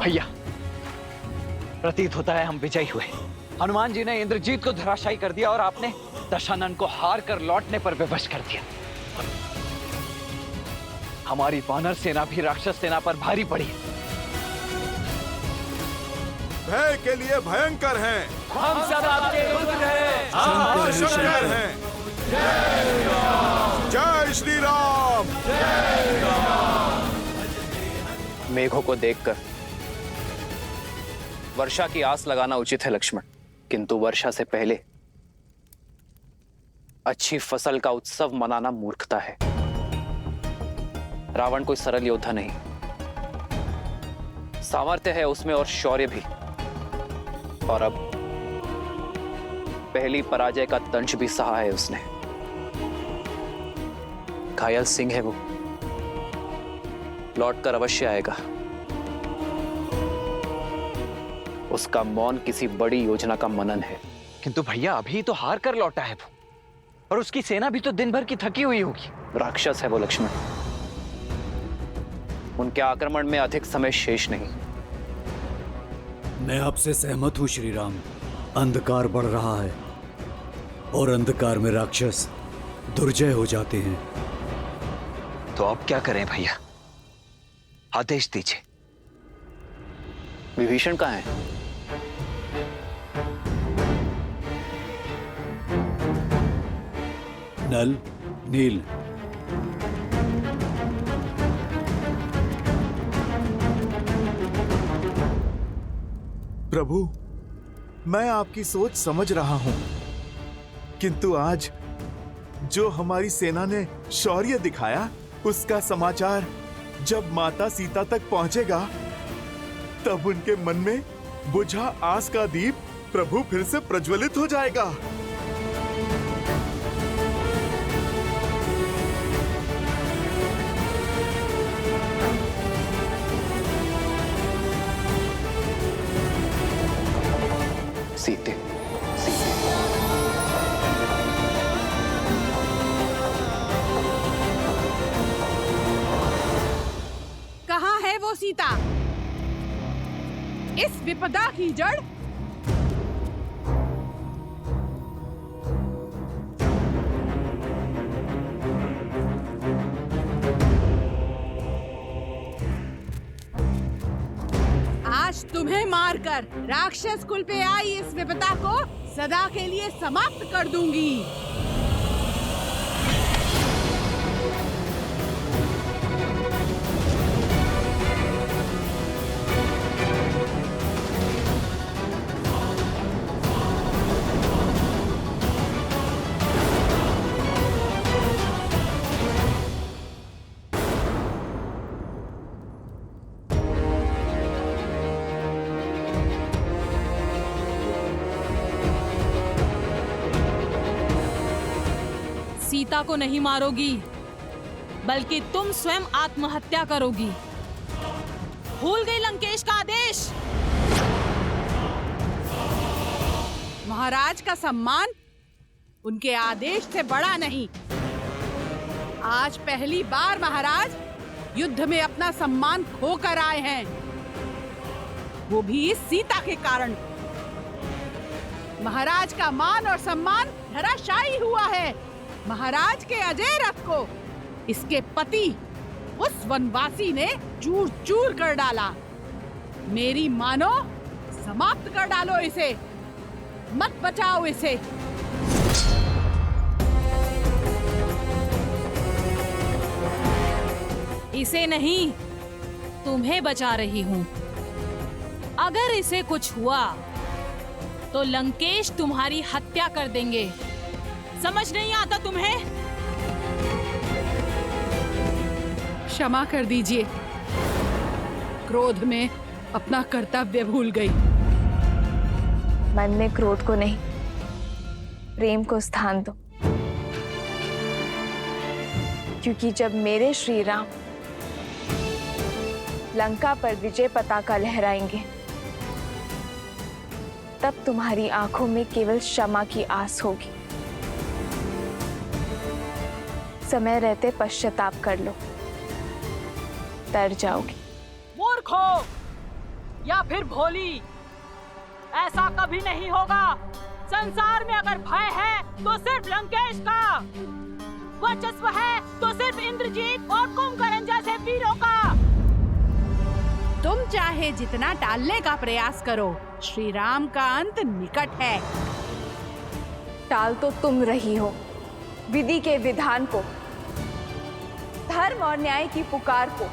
भैया, प्रतीत होता है हम विजयी हुए। हनुमान जी ने इंद्रजीत को धराशायी कर दिया और आपने दशानन को हार कर लौटने पर विवश कर दिया। हमारी वानर सेना भी राक्षस सेना पर भारी पड़ी। भय के लिए भयंकर हैं। हम सब आपके रुद्र हैं। हम शंकर हैं। जय श्री राम। मेघों को देखकर वर्षा की आस लगाना उचित है लक्ष्मण, किंतु वर्षा से पहले अच्छी फसल का उत्सव मनाना मूर्खता है। रावण कोई सरल योद्धा नहीं, सामर्थ्य है उसमें और शौर्य भी, और अब पहली पराजय का दंश भी सहा है उसने। घायल सिंह है वो, लौटकर अवश्य आएगा। उसका मौन किसी बड़ी योजना का मनन है। किंतु भैया अभी तो हार कर लौटा है वो, और उसकी सेना भी तो दिन भर की थकी हुई होगी। राक्षस है वो लक्ष्मण, उनके आक्रमण में अधिक समय शेष नहीं। मैं आपसे सहमत हूं श्री राम। अंधकार बढ़ रहा है और अंधकार में राक्षस दुर्जय हो जाते हैं। तो अब क्या करें भैया, आदेश दीजिए। विभीषण कहाँ है? नल, नील, प्रभु, मैं आपकी सोच समझ रहा हूं, किंतु आज जो हमारी सेना ने शौर्य दिखाया, उसका समाचार जब माता सीता तक पहुंचेगा, तब उनके मन में बुझा आस का दीप प्रभु फिर से प्रज्वलित हो जाएगा। सीते, सीते। कहाँ है वो सीता? इस विपदा की जड़? आज तुम्हें मारकर राक्षस कुल पे आई इस विपदा को सदा के लिए समाप्त कर दूंगी। सीता को नहीं मारोगी, बल्कि तुम स्वयं आत्महत्या करोगी। भूल गई लंकेश का आदेश? महाराज का सम्मान उनके आदेश से बड़ा नहीं। आज पहली बार महाराज युद्ध में अपना सम्मान खोकर आए हैं, वो भी इस सीता के कारण। महाराज का मान और सम्मान धराशायी हुआ है। महाराज के अजय रथ को इसके पति उस वनवासी ने चूर चूर कर डाला। मेरी मानो, समाप्त कर डालो इसे, मत बचाओ इसे। इसे नहीं, तुम्हें बचा रही हूं। अगर इसे कुछ हुआ तो लंकेश तुम्हारी हत्या कर देंगे। समझ नहीं आता तुम्हें? क्षमा कर दीजिए, क्रोध में अपना कर्तव्य भूल गई। मन में क्रोध को नहीं, प्रेम को स्थान दो, क्योंकि जब मेरे श्री राम लंका पर विजय पताका लहराएंगे, तब तुम्हारी आंखों में केवल क्षमा की आस होगी। समय रहते पश्चाताप कर लो, तर जाओगी। मूर्खो, या फिर भोली, ऐसा कभी नहीं होगा। संसार में अगर भय है तो सिर्फ लंकेश का, वर्चस्व है तो सिर्फ इंद्रजीत और कुंभकर्ण जैसे वीरों का। तुम चाहे जितना टालने का प्रयास करो, श्री राम का अंत निकट है। टाल तो तुम रही हो विधि के विधान को, धर्म और न्याय की पुकार को,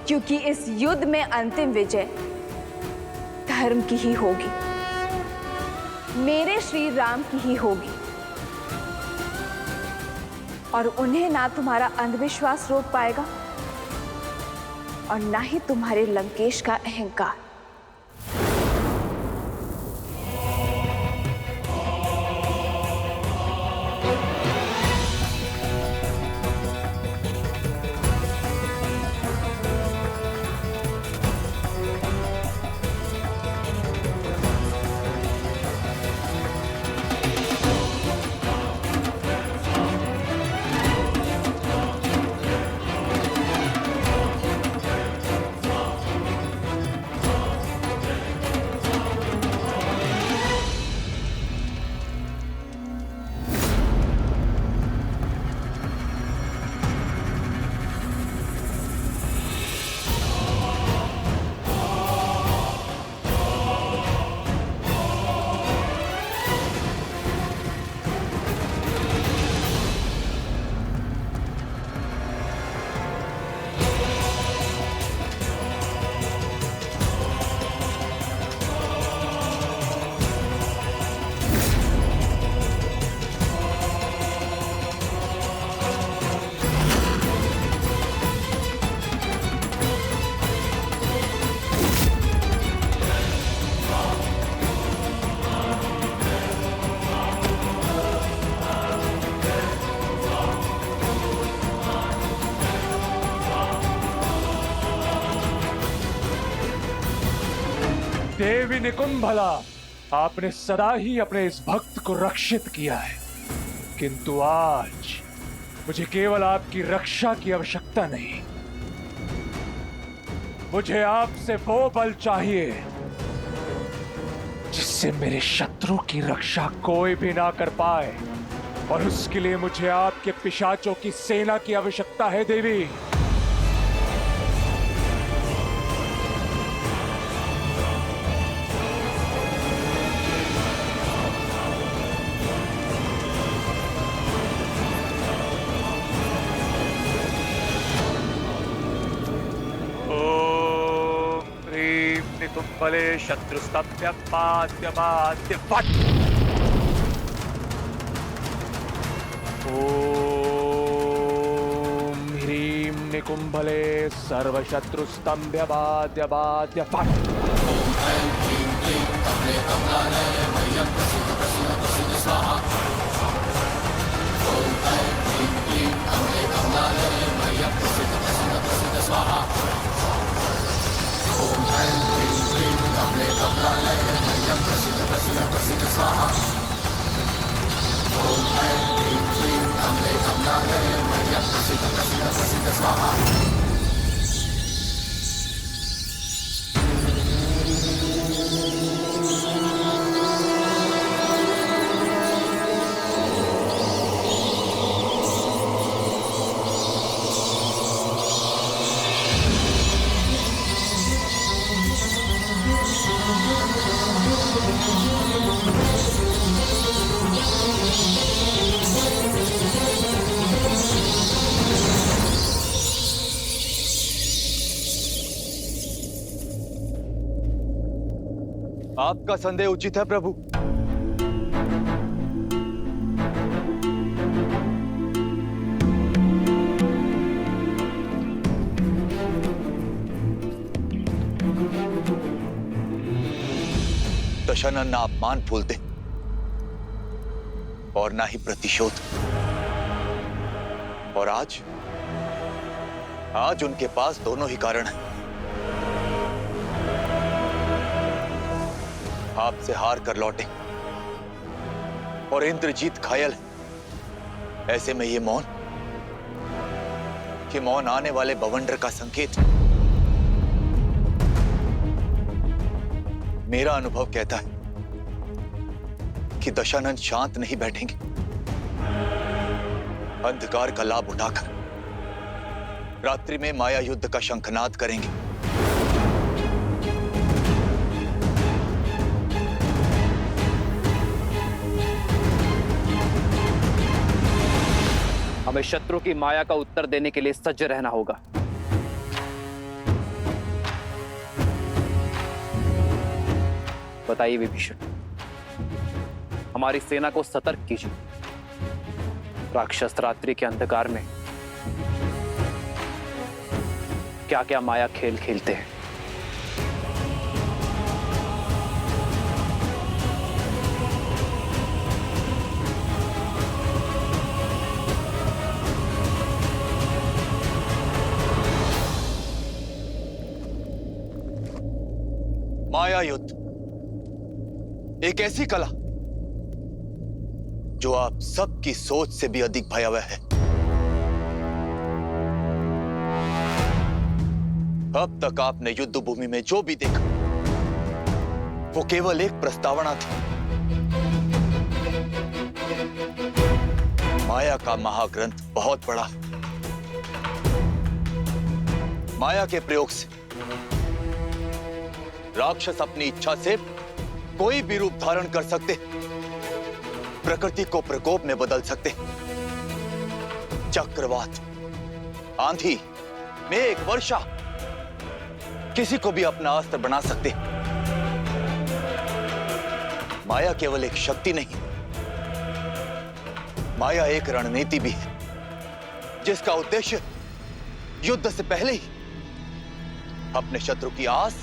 क्योंकि इस युद्ध में अंतिम विजय धर्म की ही होगी, मेरे श्री राम की ही होगी। और उन्हें ना तुम्हारा अंधविश्वास रोक पाएगा और ना ही तुम्हारे लंकेश का अहंकार। देवी निकुंभला, आपने सदा ही अपने इस भक्त को रक्षित किया है, किंतु आज मुझे केवल आपकी रक्षा की आवश्यकता नहीं, मुझे आपसे वो बल चाहिए जिससे मेरे शत्रु की रक्षा कोई भी ना कर पाए, और उसके लिए मुझे आपके पिशाचों की सेना की आवश्यकता है देवी। निकुंभले शत्रुस्तभ्य पाद्य बाद्य फट। ओम ह्रीं निकुंभले सर्वशत्रुस्तंभ्य बाद्य बाद्य फट। आपका संदेह उचित है प्रभु। दशानन ना अपमान फूलते और ना ही प्रतिशोध, और आज उनके पास दोनों ही कारण हैं। आपसे हार कर लौटे और इंद्रजीत घायल है। ऐसे में ये मौन आने वाले बवंडर का संकेत। मेरा अनुभव कहता है कि दशानन शांत नहीं बैठेंगे। अंधकार का लाभ उठाकर रात्रि में माया युद्ध का शंखनाद करेंगे। हमें शत्रु की माया का उत्तर देने के लिए सज्ज रहना होगा। बताइए विभीषण, हमारी सेना को सतर्क कीजिए। राक्षस रात्रि के अंधकार में क्या क्या माया खेल खेलते हैं। माया युद्ध एक ऐसी कला जो आप सबकी सोच से भी अधिक भयावह है। अब तक आपने युद्ध भूमि में जो भी देखा वो केवल एक प्रस्तावना थी। माया का महाग्रंथ बहुत बड़ा है। माया के प्रयोग से राक्षस अपनी इच्छा से कोई भी रूप धारण कर सकते, प्रकृति को प्रकोप में बदल सकते। चक्रवात, आंधी, मेघ, वर्षा, किसी को भी अपना अस्त्र बना सकते। माया केवल एक शक्ति नहीं, माया एक रणनीति भी है जिसका उद्देश्य युद्ध से पहले ही अपने शत्रु की आस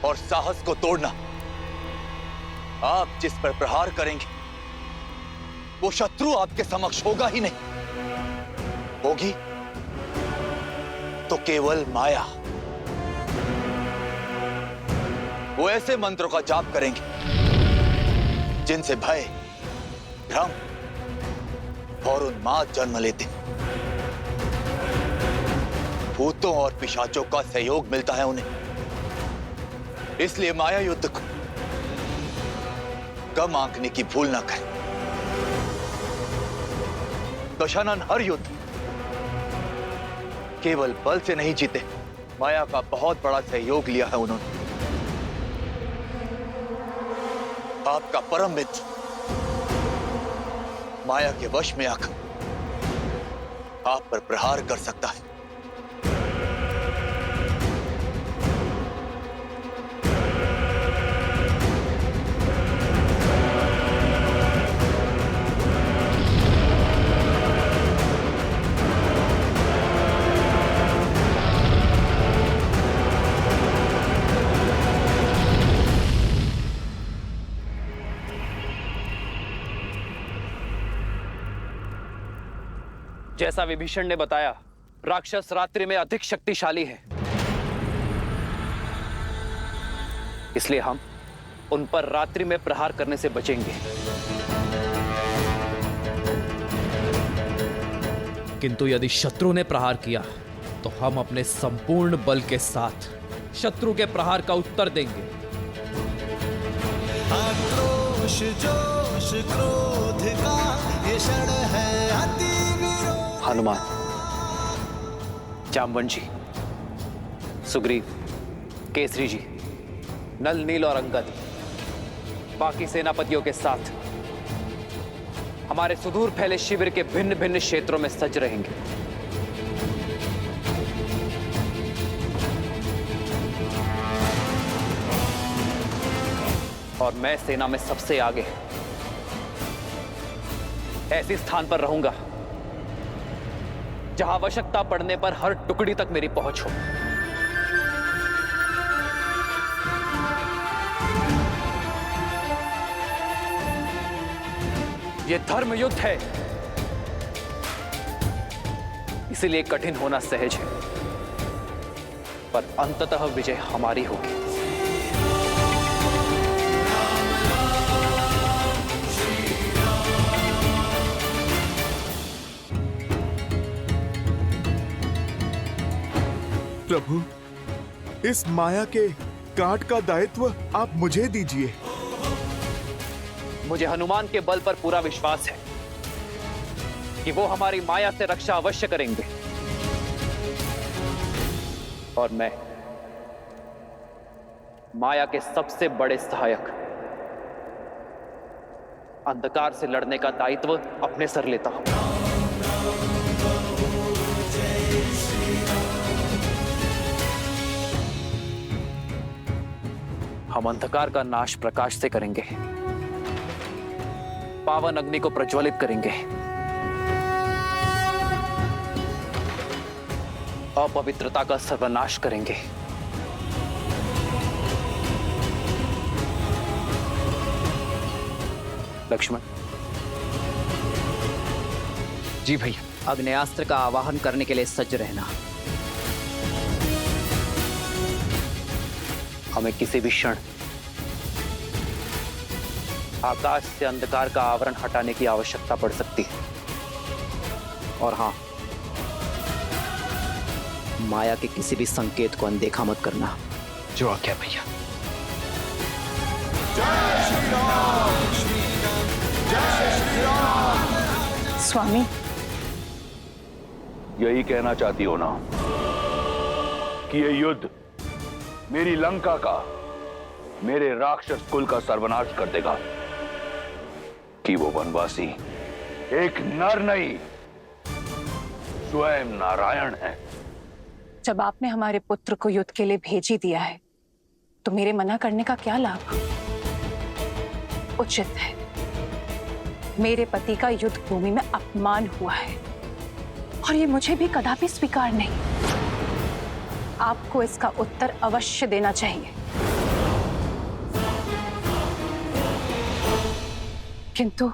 और साहस को तोड़ना। आप जिस पर प्रहार करेंगे वो शत्रु आपके समक्ष होगा ही नहीं, होगी तो केवल माया। वो ऐसे मंत्रों का जाप करेंगे जिनसे भय, भ्रम और उन्माद जन्म लेते। भूतों और पिशाचों का सहयोग मिलता है उन्हें। इसलिए माया युद्ध को कम आंकने की भूल ना करें। दशानन हर युद्ध केवल बल से नहीं जीते, माया का बहुत बड़ा सहयोग लिया है उन्होंने। आपका परम मित्र माया के वश में आकर आप पर प्रहार कर सकता है। जैसा विभीषण ने बताया, राक्षस रात्रि में अधिक शक्तिशाली है। इसलिए हम उन पर रात्रि में प्रहार करने से बचेंगे। किंतु यदि शत्रु ने प्रहार किया तो हम अपने संपूर्ण बल के साथ शत्रु के प्रहार का उत्तर देंगे। आक्रोश, जोश, क्रोध का ये क्षण है अति विरोध। हनुमान, जामवन जी, सुग्रीव, केसरी जी, नल, नील और अंगद बाकी सेनापतियों के साथ हमारे सुदूर फैले शिविर के भिन्न भिन्न क्षेत्रों में सज रहेंगे। और मैं सेना में सबसे आगे ऐसे स्थान पर रहूंगा जहां आवश्यकता पड़ने पर हर टुकड़ी तक मेरी पहुंच हो। यह धर्म युद्ध है, इसीलिए कठिन होना सहज है, पर अंततः विजय हमारी होगी। प्रभु, इस माया के काट का दायित्व आप मुझे दीजिए। मुझे हनुमान के बल पर पूरा विश्वास है कि वो हमारी माया से रक्षा अवश्य करेंगे। और मैं माया के सबसे बड़े सहायक अंधकार से लड़ने का दायित्व अपने सर लेता हूं। हम अंधकार का नाश प्रकाश से करेंगे, पावन अग्नि को प्रज्वलित करेंगे, अपवित्रता का सर्वनाश करेंगे। लक्ष्मण, जी भैया। अग्नेयास्त्र का आवाहन करने के लिए सज्ज रहना। हमें किसी भी क्षण आकाश से अंधकार का आवरण हटाने की आवश्यकता पड़ सकती है। और हां, माया के किसी भी संकेत को अनदेखा मत करना। जो आज्ञा भैया। स्वामी, यही कहना चाहती हो ना कि ये युद्ध मेरी लंका का, मेरे राक्षस कुल का सर्वनाश कर देगा, कि वो वनवासी एक नर नहीं स्वयं नारायण है। जब आपने हमारे पुत्र को युद्ध के लिए भेज ही दिया है तो मेरे मना करने का क्या लाभ? उचित है, मेरे पति का युद्ध भूमि में अपमान हुआ है और ये मुझे भी कदापि स्वीकार नहीं। आपको इसका उत्तर अवश्य देना चाहिए। किंतु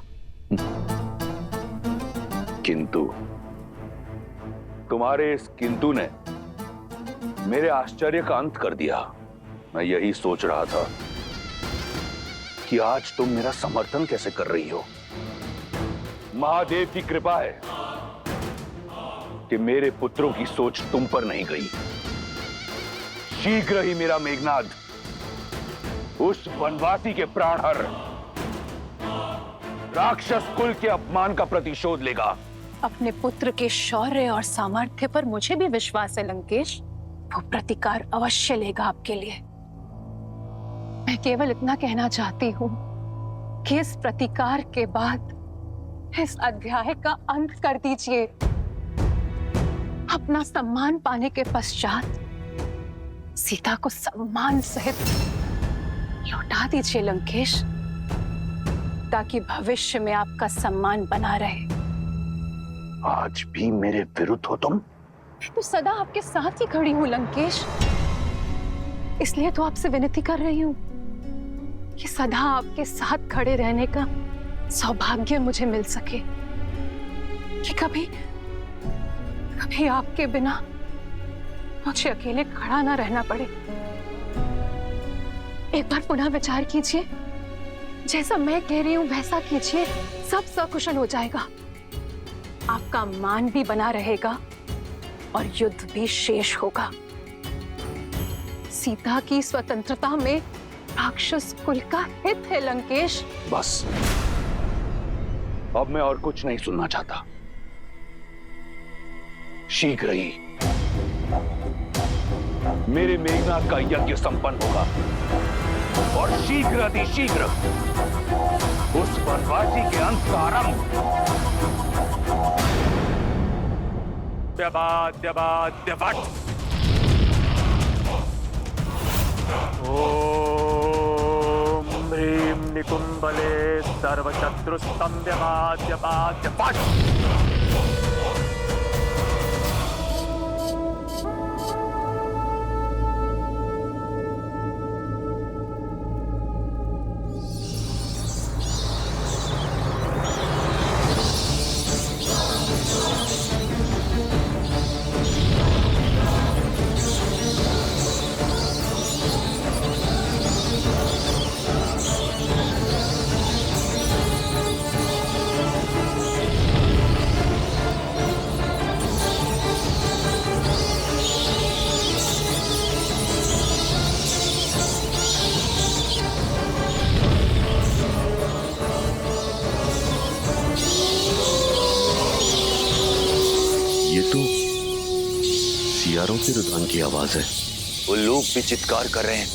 तुम्हारे इस किंतु ने मेरे आश्चर्य का अंत कर दिया। मैं यही सोच रहा था कि आज तुम मेरा समर्थन कैसे कर रही हो। महादेव की कृपा है कि मेरे पुत्रों की सोच तुम पर नहीं गई। शीघ्र ही मेरा मेघनाद उस वनवासी के प्राणहर राक्षस कुल के अपमान का प्रतिशोध लेगा। अपने पुत्र के शौर्य और सामर्थ्य पर मुझे भी विश्वास है लंकेश। वो प्रतिकार अवश्य लेगा आपके लिए। मैं केवल इतना कहना चाहती हूँ कि इस प्रतिकार के बाद इस अध्याय का अंत कर दीजिए। अपना सम्मान पाने के पश्चात सीता को सम्मान सहित लौटा दीजिए लंकेश, ताकि भविष्य में आपका सम्मान बना रहे। आज भी मेरे विरुद्ध हो तुम? तो सदा आपके साथ ही खड़ी हूं लंकेश, इसलिए तो आपसे विनती कर रही हूं कि सदा आपके साथ खड़े रहने का सौभाग्य मुझे मिल सके, कि कभी कभी आपके बिना मुझे अकेले खड़ा ना रहना पड़े। एक बार पुनः विचार कीजिए, जैसा मैं कह रही हूं वैसा कीजिए, सब सकुशल हो जाएगा। आपका मान भी बना रहेगा और युद्ध भी शेष होगा। सीता की स्वतंत्रता में राक्षस कुल का हित है लंकेश। बस, अब मैं और कुछ नहीं सुनना चाहता। शीघ्र ही मेरे मेघनाद का यज्ञ संपन्न होगा और शीघ्र अतिशीघ्र उस वनवासी के अंत का आरंभ। ओम ह्रीं निकुंबले सर्वशत्रुस्तम्भ्यमाद्यपाद्यपाद्यपात्। हथियारों के रुझान की आवाज है। वो लोग भी चित्कार कर रहे हैं।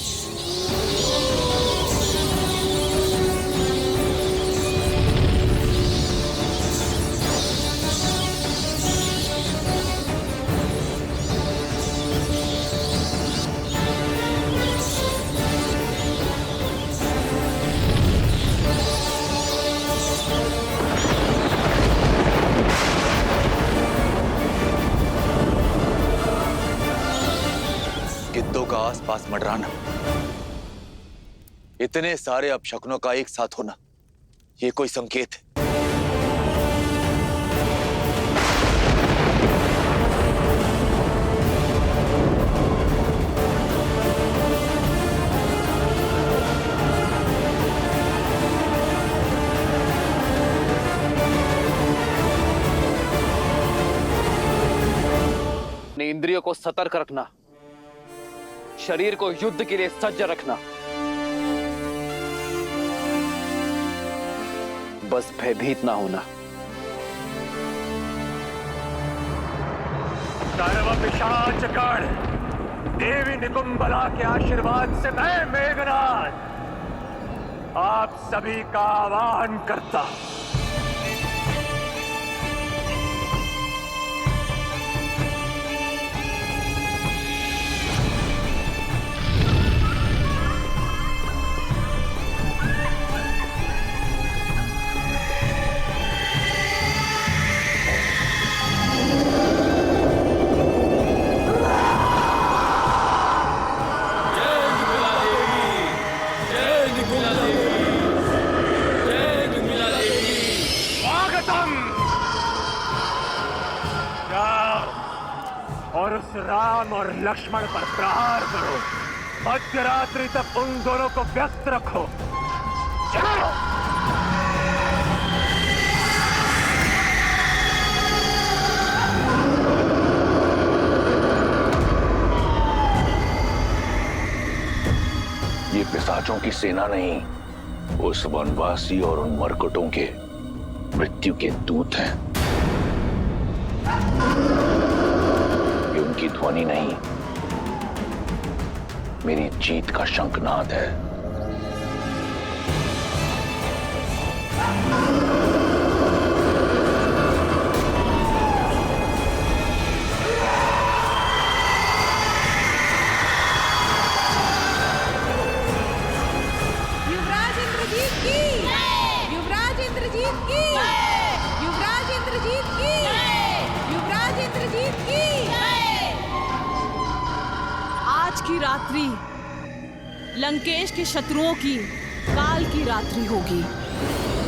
गिद्धों का आसपास मंडराना, इतने सारे अपशकुनों का एक साथ होना, ये कोई संकेत है? अपने इंद्रियों को सतर्क रखना, शरीर को युद्ध के लिए सज्ज रखना। बस भयभीत ना होना। सर्व पिशाचगण, देवी निकुंभला के आशीर्वाद से मैं मेघनाद आप सभी का आह्वान करता हूं। और उस राम और लक्ष्मण पर प्रहार करो। मध्यरात्रि तक उन दोनों को व्यस्त रखो। चलो। ये पिशाचों की सेना नहीं, उस वनवासी और उन मरकटों के मृत्यु के दूत हैं। ये उनकी ध्वनि नहीं, मेरी जीत का शंखनाद है। युवराज इंद्रजीत की, युवराज इंद्रजीत की, युवराज इंद्रजीत की, युवराज इंद्रजीत की। आज की रात्रि लंकेश के शत्रुओं की काल की रात्रि होगी।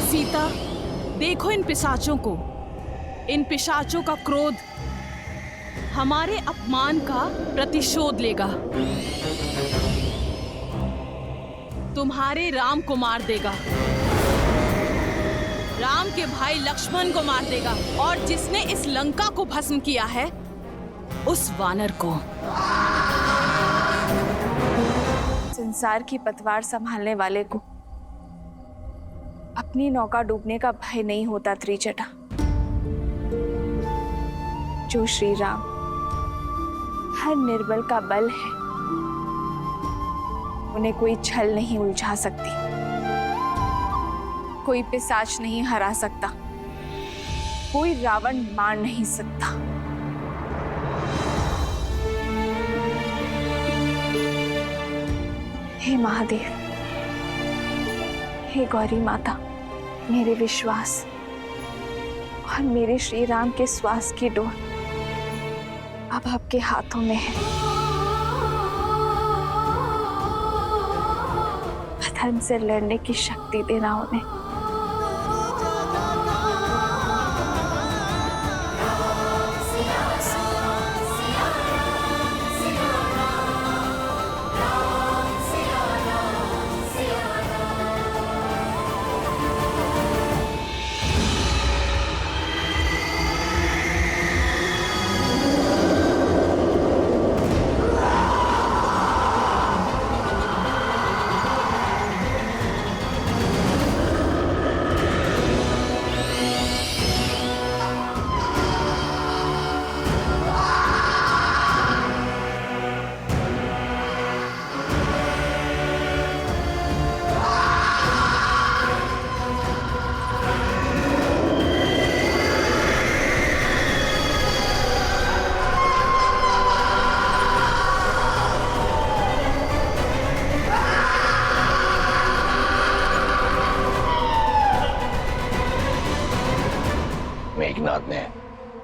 सीता, देखो इन पिशाचों को। इन पिशाचों का क्रोध हमारे अपमान का प्रतिशोध लेगा। तुम्हारे राम को मार देगा, राम के भाई लक्ष्मण को मार देगा, और जिसने इस लंका को भस्म किया है उस वानर को। संसार की पतवार संभालने वाले को अपनी नौका डूबने का भय नहीं होता त्रिजटा। जो श्री राम हर निर्बल का बल है, उन्हें कोई छल नहीं उलझा सकती, कोई पिशाच नहीं हरा सकता, कोई रावण मार नहीं सकता। हे महादेव, हे गौरी माता, मेरे विश्वास और मेरे श्री राम के श्वास की डोर अब आपके हाथों में है। धर्म से लड़ने की शक्ति देना उन्हें।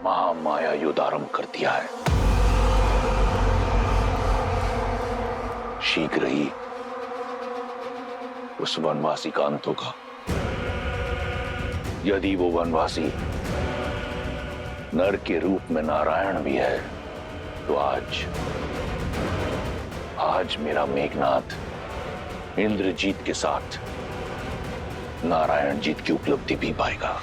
महामाया युद्ध आरंभ कर दिया है। शीघ्र ही उस वनवासी का अंत होगा। यदि वो वनवासी नर के रूप में नारायण भी है, तो आज मेरा मेघनाथ इंद्रजीत के साथ नारायण जीत की उपलब्धि भी पाएगा।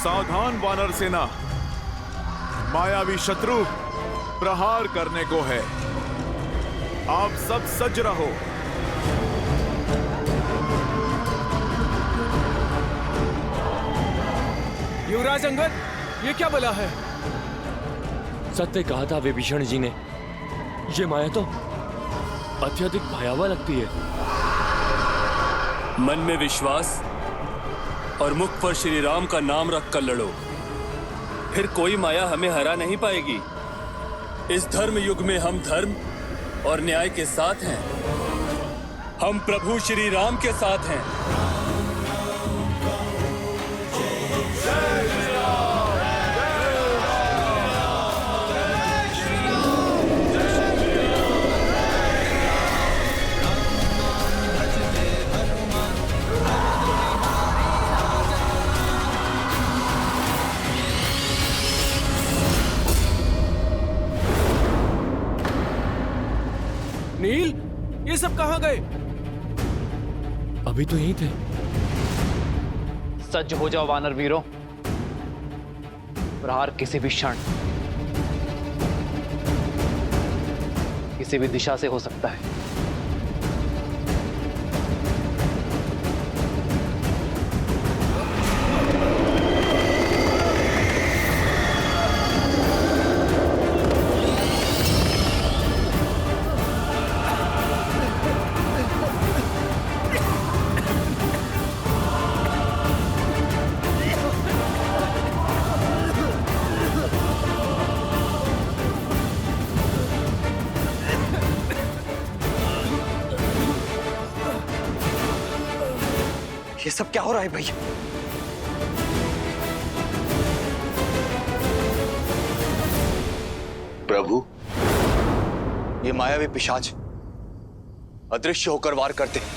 सावधान वानर सेना, मायावी शत्रु प्रहार करने को है। आप सब सज्ज रहो। युवराज अंगद, ये क्या बला है? सत्य कहा था विभीषण जी ने, ये माया तो अत्यधिक भयावह लगती है। मन में विश्वास और मुख पर श्री राम का नाम रखकर लड़ो, फिर कोई माया हमें हरा नहीं पाएगी। इस धर्म युग में हम धर्म और न्याय के साथ हैं। हम प्रभु श्री राम के साथ हैं। नील, ये सब कहां गए? अभी तो यहीं थे। सज्ज हो जाओ वानर वीरों, प्रहार किसी भी क्षण किसी भी दिशा से हो सकता है। ये सब क्या हो रहा है भैया? प्रभु, ये मायावी पिशाच अदृश्य होकर वार करते हैं।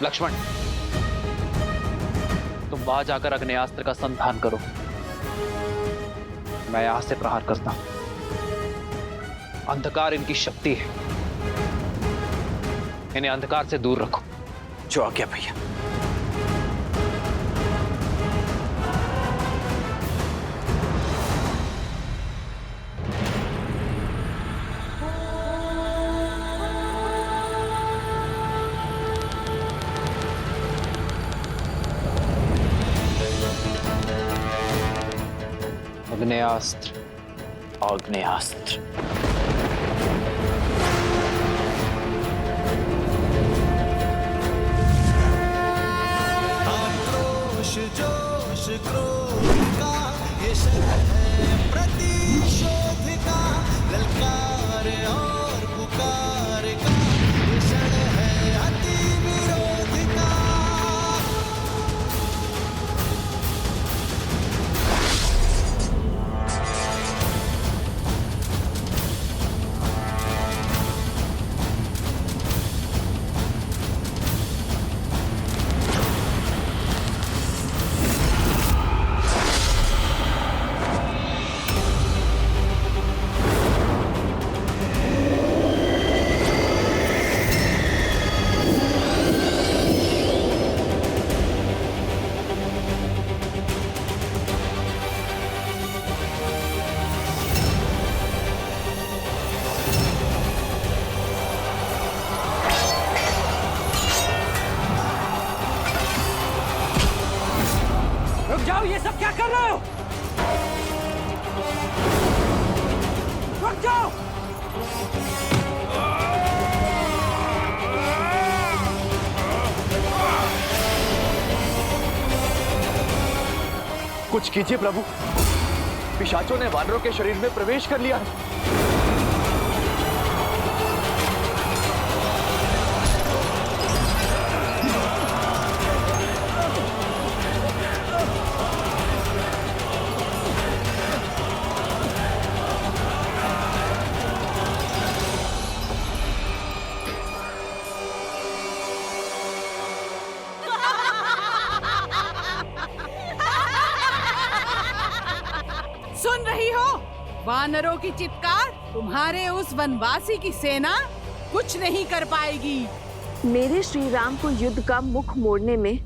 लक्ष्मण, तुम वहां जाकर अग्नेयास्त्र का संधान करो। मैं यहां से प्रहार करता हूं। अंधकार इनकी शक्ति है, इन्हें अंधकार से दूर रखो। जो आ गया भैया। अग्नेयास्त्र, आग्नेयास्त्र। आक्रोश जोश क्रोध का ये शब्द है प्रतिशोध का, ललकार और पुकार का ये क्षण है अति विरोध का। जाओ, ये सब क्या कर रहे हो? रुक जाओ। कुछ कीजिए प्रभु, पिशाचों ने वानरों के शरीर में प्रवेश कर लिया है। सुन रही हो वानरों की चित्कार? तुम्हारे उस वनवासी की सेना कुछ नहीं कर पाएगी। मेरे श्री राम को युद्ध का मुख मोड़ने में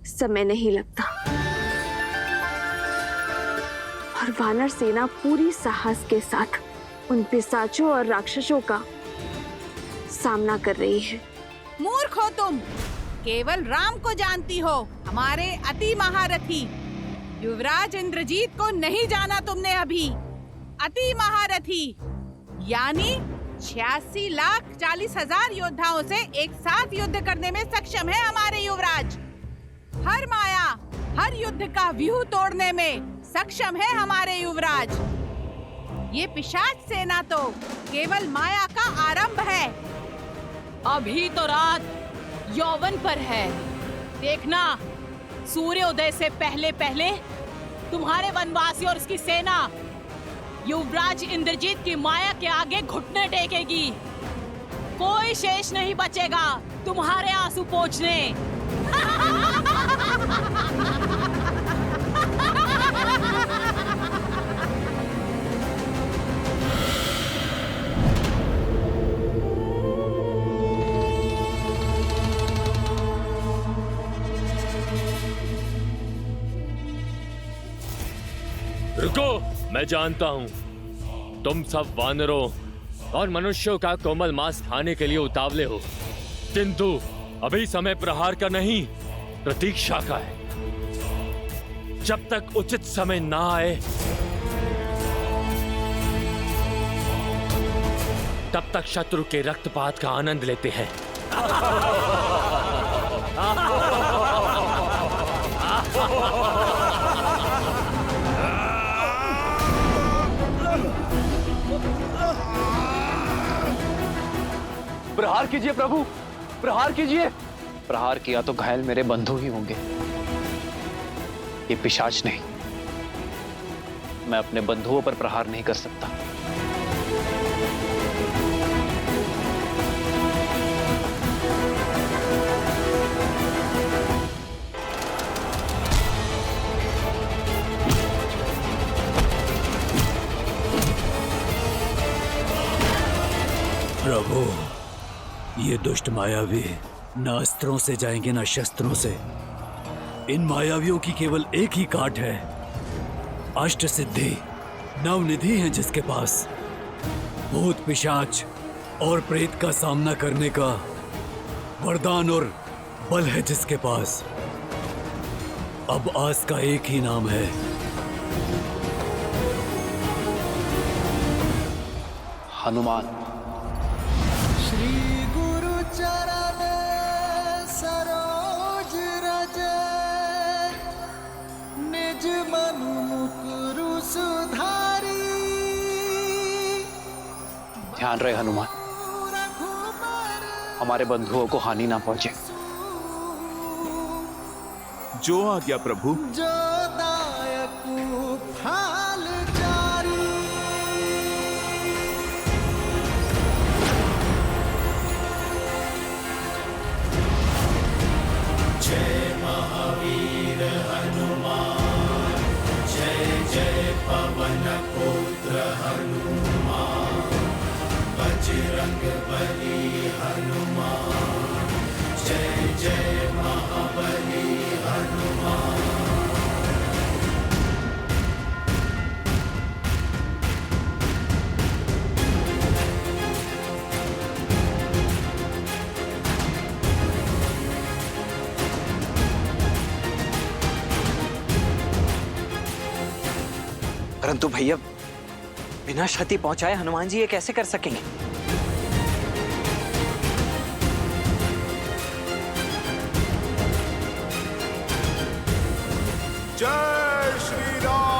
समय नहीं लगता और वानर सेना पूरी साहस के साथ उन पिशाचों और राक्षसों का सामना कर रही है। मूर्ख हो तुम, केवल राम को जानती हो, हमारे अति महारथी युवराज इंद्रजीत को नहीं जाना तुमने अभी। अति महारथी यानी 86,40,000 योद्धाओं से एक साथ युद्ध करने में सक्षम है हमारे युवराज। हर माया, हर युद्ध का व्यूह तोड़ने में सक्षम है हमारे युवराज। ये पिशाच सेना तो केवल माया का आरंभ है। अभी तो रात यौवन पर है, देखना सूर्योदय से पहले पहले तुम्हारे वनवासी और उसकी सेना युवराज इंद्रजीत की माया के आगे घुटने टेकेगी। कोई शेष नहीं बचेगा तुम्हारे आंसू पोंछने। रुको, मैं जानता हूं तुम सब वानरों और मनुष्यों का कोमल मांस खाने के लिए उतावले हो, किंतु अभी समय प्रहार का नहीं, प्रतीक्षा का है। जब तक उचित समय ना आए तब तक शत्रु के रक्तपात का आनंद लेते हैं। प्रहार कीजिए प्रभु, प्रहार कीजिए। प्रहार किया तो घायल मेरे बंधु ही होंगे, ये पिशाच नहीं। मैं अपने बंधुओं पर प्रहार नहीं कर सकता। प्रभु, ये दुष्ट मायावी न अस्त्रों से जाएंगे न शस्त्रों से। इन मायावियों की केवल एक ही काट है, अष्ट सिद्धि नवनिधि है जिसके पास। भूत पिशाच और प्रेत का सामना करने का वरदान और बल है जिसके पास। अब आस का एक ही नाम है, हनुमान। श्री गुरु चरण सरोज रज, निज मनु मुकुरु सुधारी। ध्यान रहे हनुमान, हमारे बंधुओं को हानि ना पहुंचे। जो आज्ञा प्रभु। जो दायक फाल जारी। जय महावीर हनुमान, जय जय पवन पुत्र हनुमान, बजरंग बली हनुमान, जय जय महाबली हनुमान। परंतु भैया, बिना क्षति पहुंचाए हनुमान जी ये कैसे कर सकेंगे? जय श्री राम।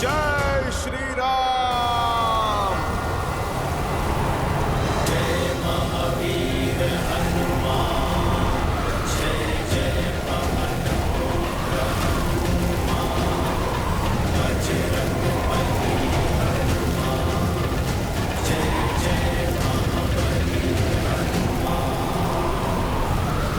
जय श्री राम। जय महावीर हनुमान, जय जय पवन बजरंग बली हनुमान, जय जय महाबली हनुमान,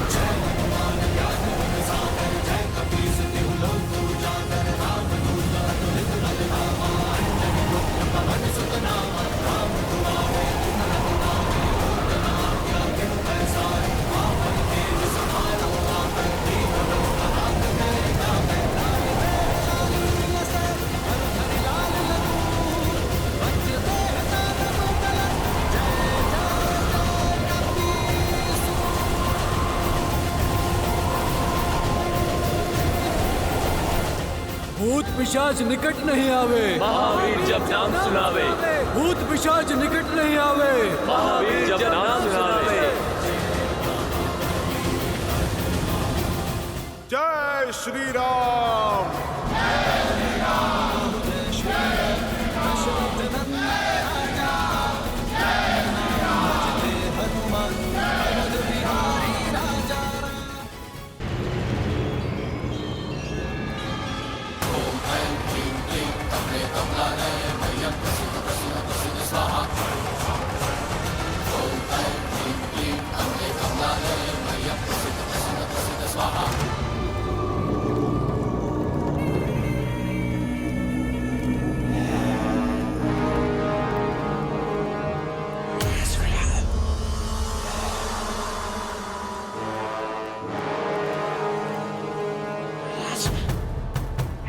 जय हनुमान ज्ञान गुण सागर, जय कपीस तिहु लोक उजागर, राम दूत अतुलित बल धामा, अंजनी पुत्र पवन सुत नामा, राम दुआरे तुम रघुनाथे, लोक आज्ञा बिनु पैसारे, आपन तेज समारो आपन दीन लोक हाथ में गावे, लाए वैशाली से हर हरि लाल लखूर, वज्र देह सागर मंगल, जय जय कपीस। भूत पिशाच निकट नहीं आवे, महावीर जब नाम सुनावे, भूत पिशाच निकट नहीं आवे, महावीर जब नाम सुनावे। जय श्री राम।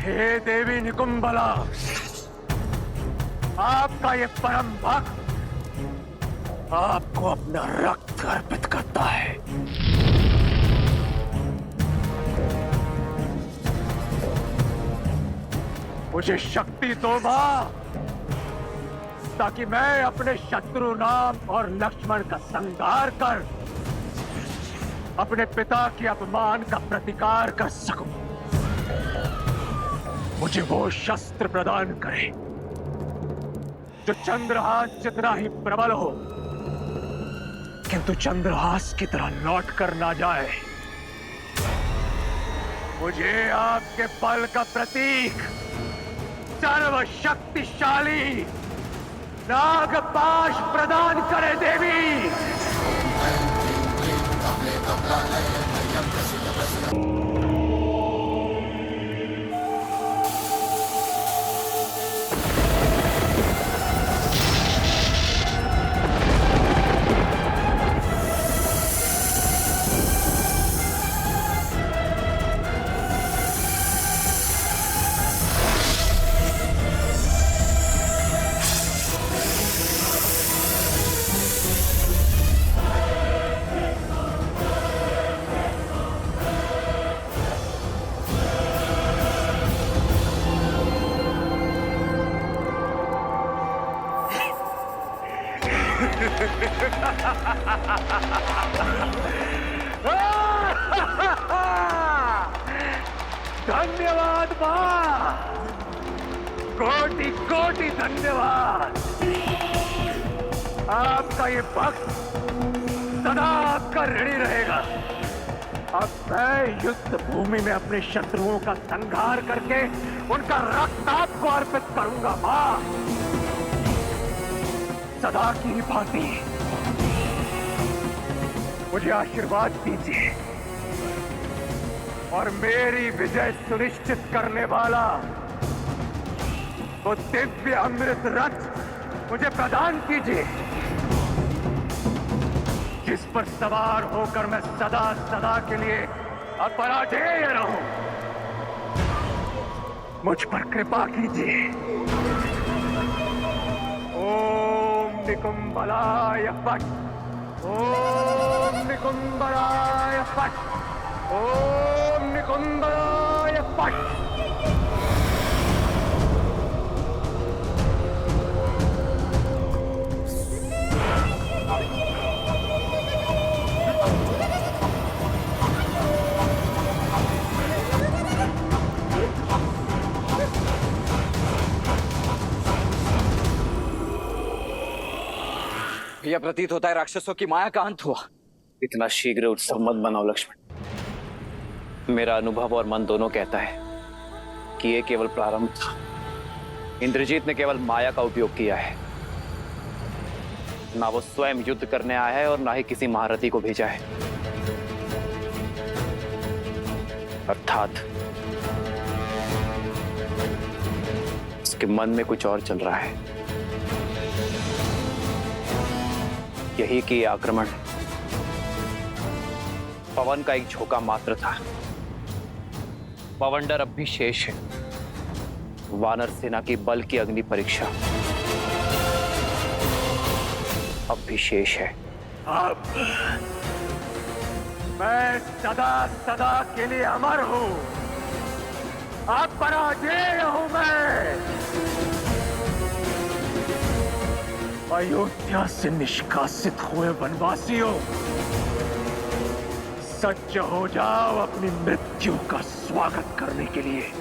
हे देवी निकुंभला, आपका ये परम भक्त आपको अपना रक्त अर्पित करता है। मुझे शक्ति दो मां, ताकि मैं अपने शत्रु राम और लक्ष्मण का संहार कर अपने पिता के अपमान का प्रतिकार कर सकूं। मुझे वो शस्त्र प्रदान करे जो चंद्रहास जितना ही प्रबल हो, किंतु चंद्रहास की तरह लौट कर ना जाए। मुझे आपके बल का प्रतीक, सर्वशक्तिशाली नागपाश प्रदान करे देवी। धन्यवाद मां, कोटि कोटि धन्यवाद। आपका ये भक्त सदा आपका ऋणी रहेगा। अब मैं युद्ध भूमि में अपने शत्रुओं का संहार करके उनका रक्त आपको अर्पित करूंगा मां। सदा की भांति मुझे आशीर्वाद दीजिए और मेरी विजय सुनिश्चित करने वाला वो दिव्य अमृत रथ मुझे प्रदान कीजिए, जिस पर सवार होकर मैं सदा सदा के लिए और पराजय रहूं। मुझ पर कृपा कीजिए। ओम निकुंभलाय फट। ओम निकुंभलाय फट। ओम निकुंभलाय फट। यह प्रतीत होता है राक्षसों की माया का अंत हुआ। इतना शीघ्र उत्सव मत बनाओ लक्ष्मण। मेरा अनुभव और मन दोनों कहता है कि यह केवल प्रारंभ था। इंद्रजीत ने केवल माया का उपयोग किया है। ना वो स्वयं युद्ध करने आया है और ना ही किसी महारथी को भेजा है। अर्थात उसके मन में कुछ और चल रहा है। यही कि यह आक्रमण पवन का एक झोंका मात्र था। पवंडर अब भी शेष है। वानर सेना की बल की अग्नि परीक्षा अब भी शेष है। अब मैं सदा सदा के लिए अमर हूं। अब पराजय हूं मैं। अयोध्या से निष्कासित हुए वनवासियों, सज्ज हो जाओ अपनी मृत्यु का स्वागत करने के लिए।